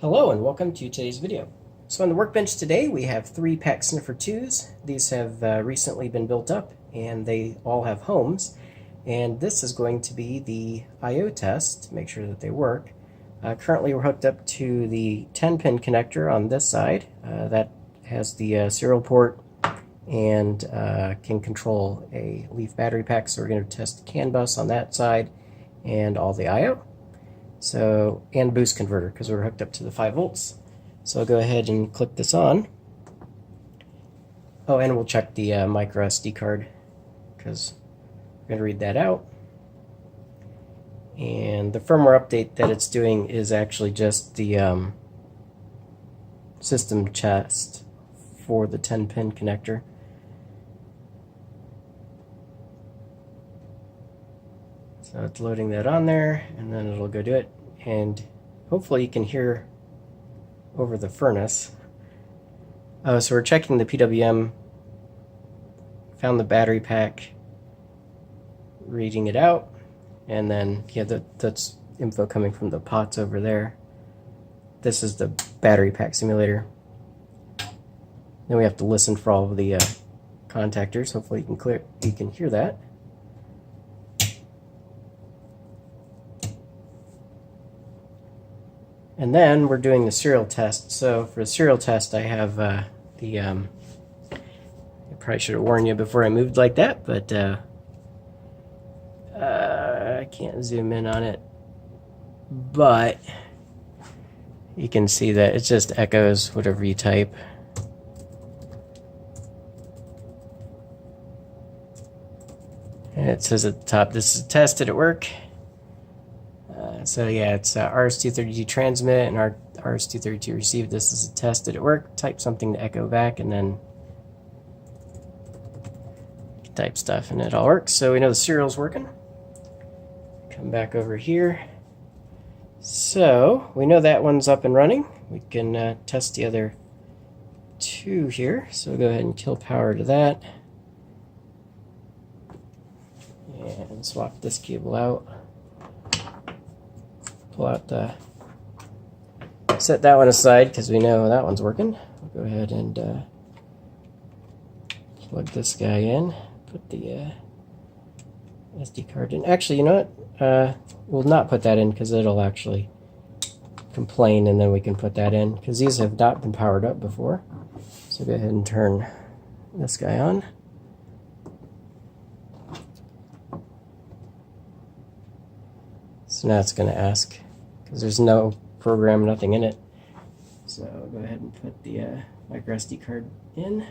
Hello and welcome to today's video. So on the workbench today we have 3 PAC Sniffer 2s. These have recently been built up and they all have homes. And this is going to be the I/O test to make sure that they work. Currently we're hooked up to the 10-pin connector on this side. That has the serial port and can control a leaf battery pack. So we're going to test CAN bus on that side and all the I/O. So, and boost converter because we're hooked up to the 5 volts. So I'll go ahead and click this on. Oh, and we'll check the micro SD card because we're going to read that out. And the firmware update that it's doing is actually just the system test for the 10-pin connector. So it's loading that on there, and then it'll go do it. And hopefully you can hear over the furnace. So we're checking the PWM, found the battery pack, reading it out, and then yeah, that's info coming from the pots over there. This is the battery pack simulator. Then we have to listen for all of the contactors. Hopefully you can hear that. And then we're doing the serial test. So for the serial test, I have I probably should have warned you before I moved like that, but I can't zoom in on it. But you can see that it just echoes whatever you type. And it says at the top, this is tested at work. So yeah, it's RS-232 transmit and RS-232 receive. This is tested at work. Type something to echo back, and then type stuff, and it all works. So we know the serial's working. Come back over here. So we know that one's up and running. We can test the other 2 here. So we'll go ahead and kill power to that. And swap this cable out. Pull out the, set that one aside because we know that one's working. We'll go ahead and plug this guy in, put the SD card in. Actually, you know what? We'll not put that in because it'll actually complain, and then we can put that in because these have not been powered up before. So go ahead and turn this guy on. So now it's going to ask, because there's no program, nothing in it. So I'll go ahead and put the micro SD card in.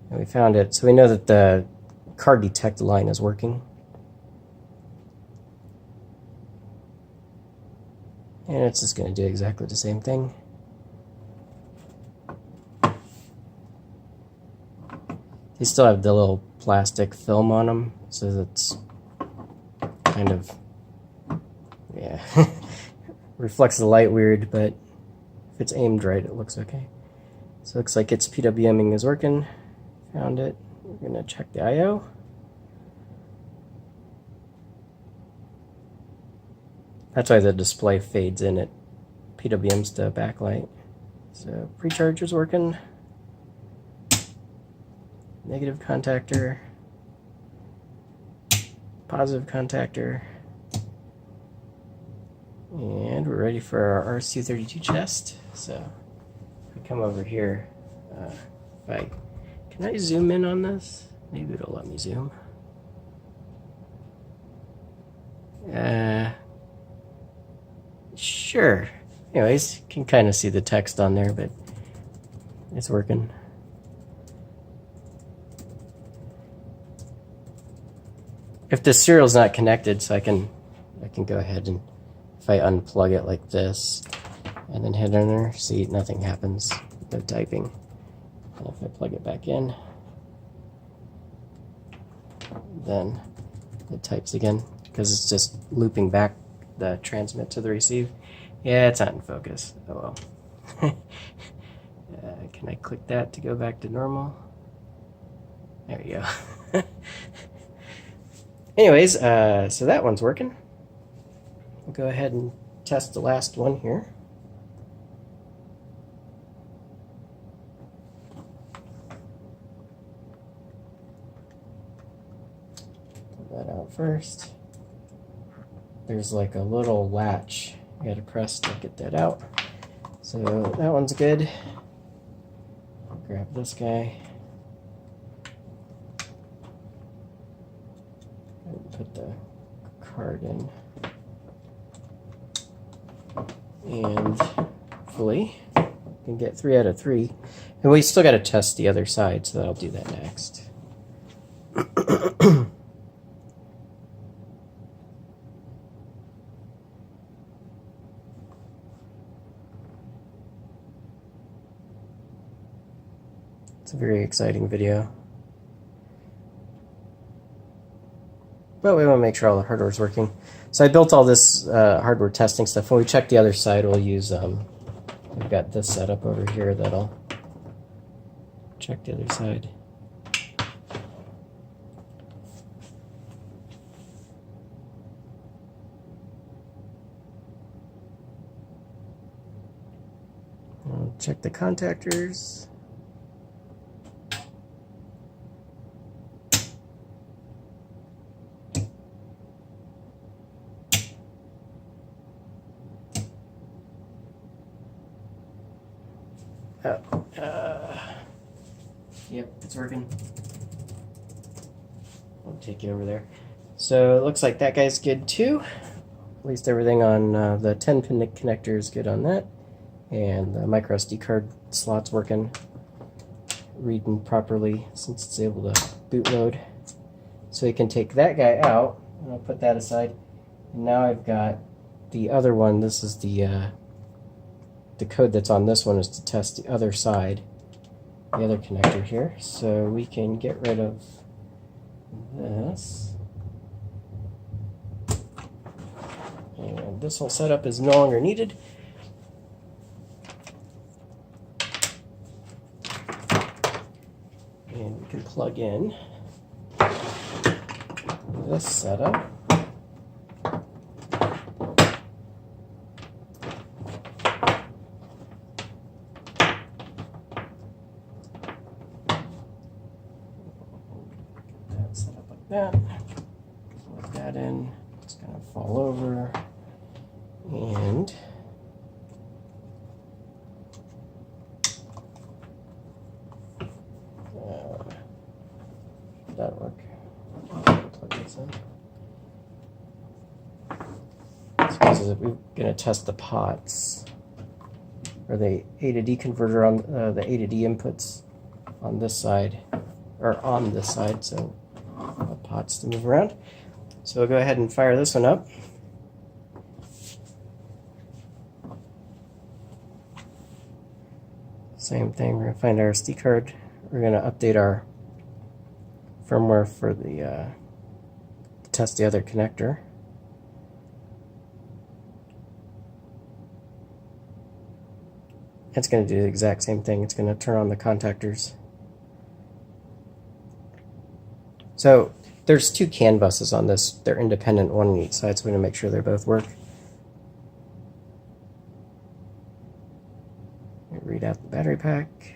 And we found it. So we know that the card detect line is working. And it's just going to do exactly the same thing. They still have the little plastic film on them, so that's kind of, yeah, reflects the light weird, but if it's aimed right, it looks okay. So it looks like its PWMing is working. Found it. We're going to check the I/O. That's why the display fades in. It PWMs the backlight. So precharger's working. Negative contactor. Positive contactor, and we're ready for our RS-232 test. So if we come over here, can I zoom in on this? Maybe it'll let me zoom. Sure. Anyways, you can kind of see the text on there, but it's working. If the serial's not connected, so I can go ahead and, if I unplug it like this and then hit enter, see nothing happens, no typing. And if I plug it back in, then it types again because it's just looping back the transmit to the receive. Yeah, it's not in focus. Oh well. Can I click that to go back to normal? There we go. Anyways, so that one's working. We'll go ahead and test the last one here. Pull that out first. There's like a little latch you gotta press to get that out. So that one's good. I'll grab this guy. And put the card in. And hopefully we can get 3 out of 3. And we still gotta test the other side, so I'll do that next. It's a very exciting video. But we want to make sure all the hardware's working. So I built all this hardware testing stuff. When we check the other side, we'll use, we've got this setup over here that'll check the other side. I'll check the contactors. Yep, it's working. I'll take you over there. So it looks like that guy's good too. At least everything on the 10-pin connector is good on that. And the micro SD card slot's working, reading properly since it's able to boot load. So we can take that guy out, and I'll put that aside. And now I've got the other one. This is the code that's on this one is to test the other side, the other connector here. So we can get rid of this. And this whole setup is no longer needed. And we can plug in this setup. That, plug that in, it's going to fall over, and that'll work. Plug this in. So we're going to test the pots, or the A to D converter on the A to D inputs on this side, or on this side, so pots to move around. So we'll go ahead and fire this one up. Same thing, we're going to find our SD card. We're going to update our firmware for the to test the other connector. It's going to do the exact same thing. It's going to turn on the contactors. So there's 2 CAN buses on this. They're independent, one on each side, so we're going to make sure they both work. Read out the battery pack.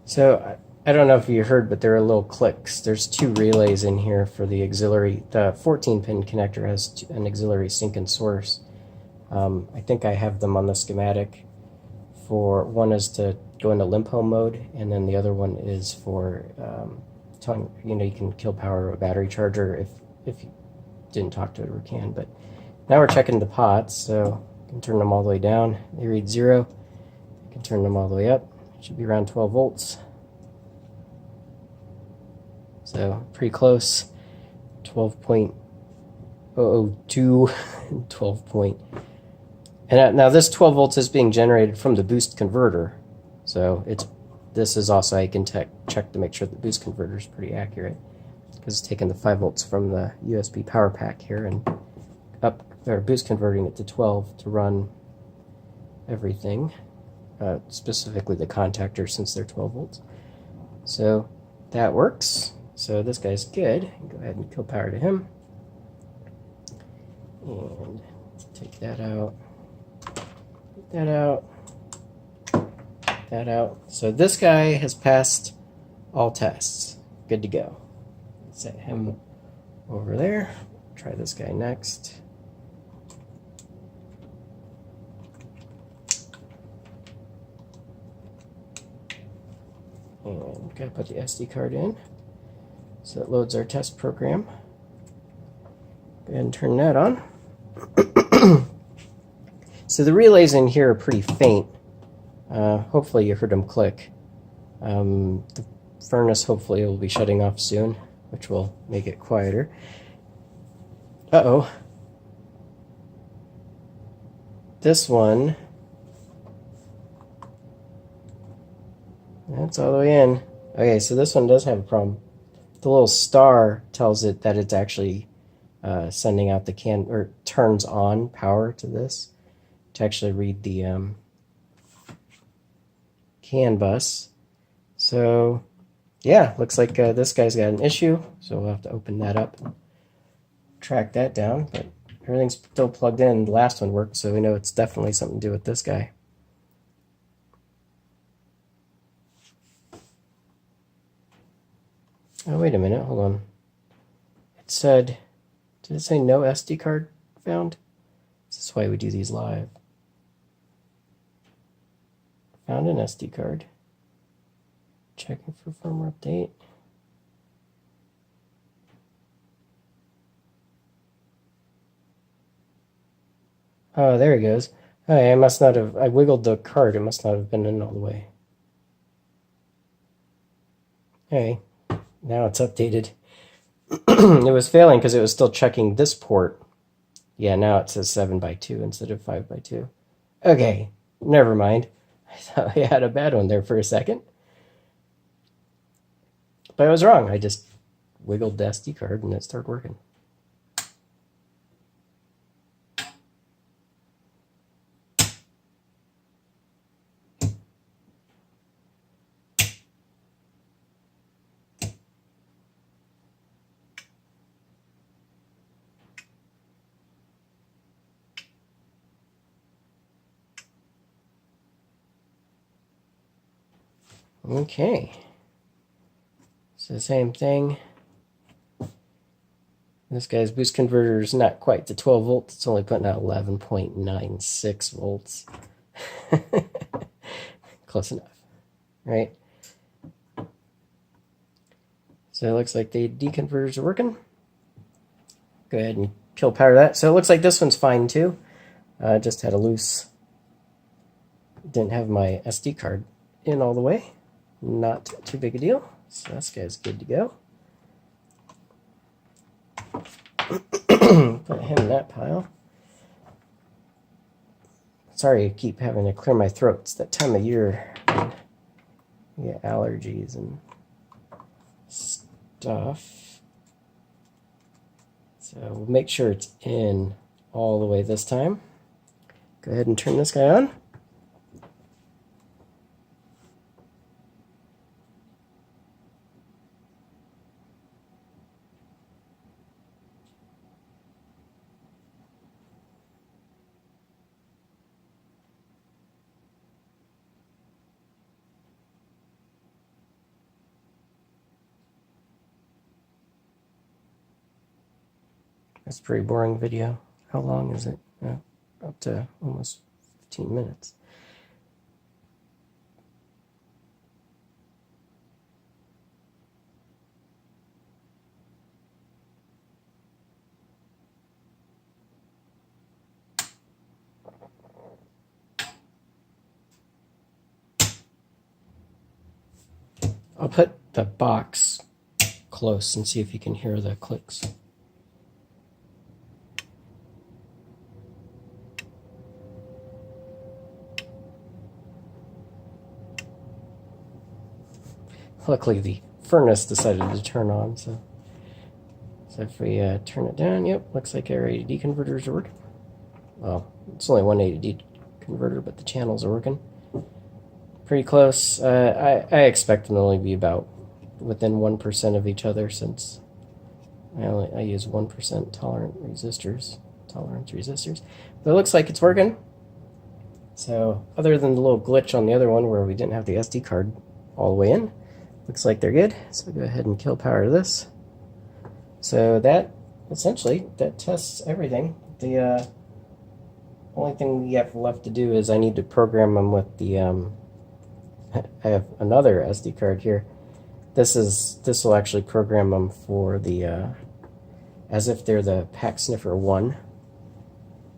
So I don't know if you heard, but there are little clicks. There's 2 relays in here for the auxiliary. The 14-pin connector has an auxiliary sink and source. I think I have them on the schematic. For one is to go into limp home mode, and then the other one is for telling you can kill power a battery charger if you didn't talk to it or can. But now we're checking the pots, so you can turn them all the way down. They read 0. You can turn them all the way up. Should be around 12 volts. So pretty close. 12.002 and 12 point. And now this 12 volts is being generated from the boost converter, so this is also how you can check to make sure the boost converter is pretty accurate, because it's taking the 5 volts from the USB power pack here and boost converting it to 12 to run everything, specifically the contactors, since they're 12 volts. So that works. So this guy's good. Go ahead and kill power to him. And take that out. Get that out. That out. So this guy has passed all tests. Good to go. Set him over there. Try this guy next. And gotta put the SD card in. So it loads our test program. Go ahead and turn that on. So the relays in here are pretty faint. Hopefully you heard them click. The furnace hopefully will be shutting off soon, which will make it quieter. Uh-oh. This one, that's all the way in. Okay, so this one does have a problem. The little star tells it that it's actually sending out the or turns on power to this to actually read the CAN bus. So yeah, looks like this guy's got an issue, so we'll have to open that up, track that down, but everything's still plugged in. The last one worked, so we know it's definitely something to do with this guy. Oh, wait a minute, hold on. It said, did it say no SD card found? This is why we do these live. Found an SD card. Checking for firmware update. Oh, there it goes. Oh, I must not have, I wiggled the card. It must not have been in all the way. Okay, now it's updated. It was failing because it was still checking this port. Yeah, now it says 7x2 instead of 5x2. Okay, never mind. I thought I had a bad one there for a second. But I was wrong. I just wiggled the SD card and it started working. Okay. It's the same thing. This guy's boost converter is not quite to 12 volts. It's only putting out 11.96 volts. Close enough, right? So it looks like the deconverters are working. Go ahead and kill power to that. So it looks like this one's fine too. Just had a loose, didn't have my SD card in all the way. Not too big a deal. So this guy's good to go. Put him in that pile. Sorry, I keep having to clear my throat. It's that time of year. You get allergies and stuff. So we'll make sure it's in all the way this time. Go ahead and turn this guy on. That's a pretty boring video. How long is it? Up to almost 15 minutes. I'll put the box close and see if you can hear the clicks. luckily the furnace decided to turn on. So if we turn it down, yep, looks like our A to D converters are working. Well, it's only one A to D converter, but the channels are working. Pretty close. I expect them to only be about within 1% of each other, since I use 1% tolerance resistors. But it looks like it's working. So other than the little glitch on the other one where we didn't have the SD card all the way in, looks like they're good. So go ahead and kill power this. So that essentially that tests everything. The only thing we have left to do is I need to program them with the I have another SD card here. This will actually program them for the as if they're the Pack Sniffer 1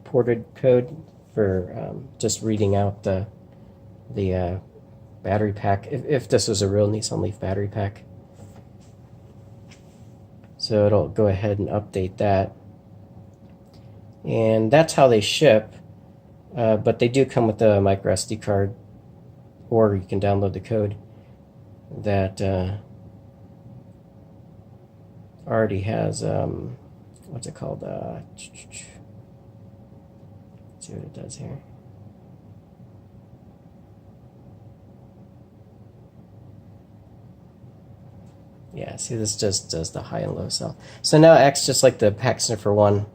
ported code for just reading out the battery pack, if this was a real Nissan Leaf battery pack. So it'll go ahead and update that. And that's how they ship, but they do come with a micro SD card, or you can download the code that already has, what's it called? Let's see what it does here. Yeah, see, this just does the high and low cell. So now it acts just like the Pack Sniffer 1.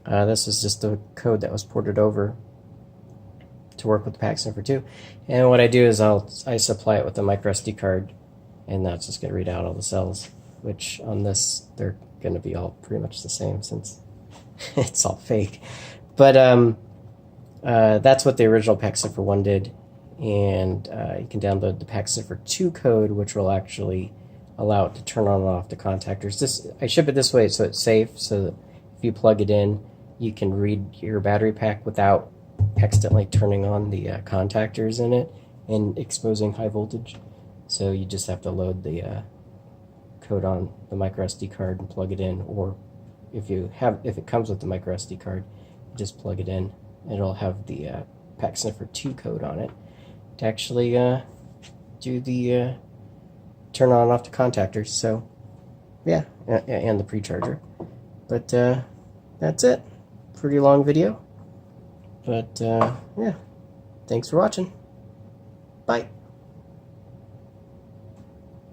This is just the code that was ported over to work with the Pack Sniffer 2. And what I do is I supply it with a micro SD card, and that's just going to read out all the cells, which on this, they're going to be all pretty much the same since it's all fake. But that's what the original Pack Sniffer 1 did. And you can download the Pack Sniffer 2 code, which will actually allow it to turn on and off the contactors. I ship it this way so it's safe, so that if you plug it in, you can read your battery pack without accidentally turning on the contactors in it and exposing high voltage. So you just have to load the code on the micro SD card and plug it in, or if it comes with the micro SD card, just plug it in. It'll have the Pack Sniffer 2 code on it to actually do the turn on and off the contactors. So yeah, and the pre-charger. But that's it. Pretty long video, but yeah, thanks for watching. Bye.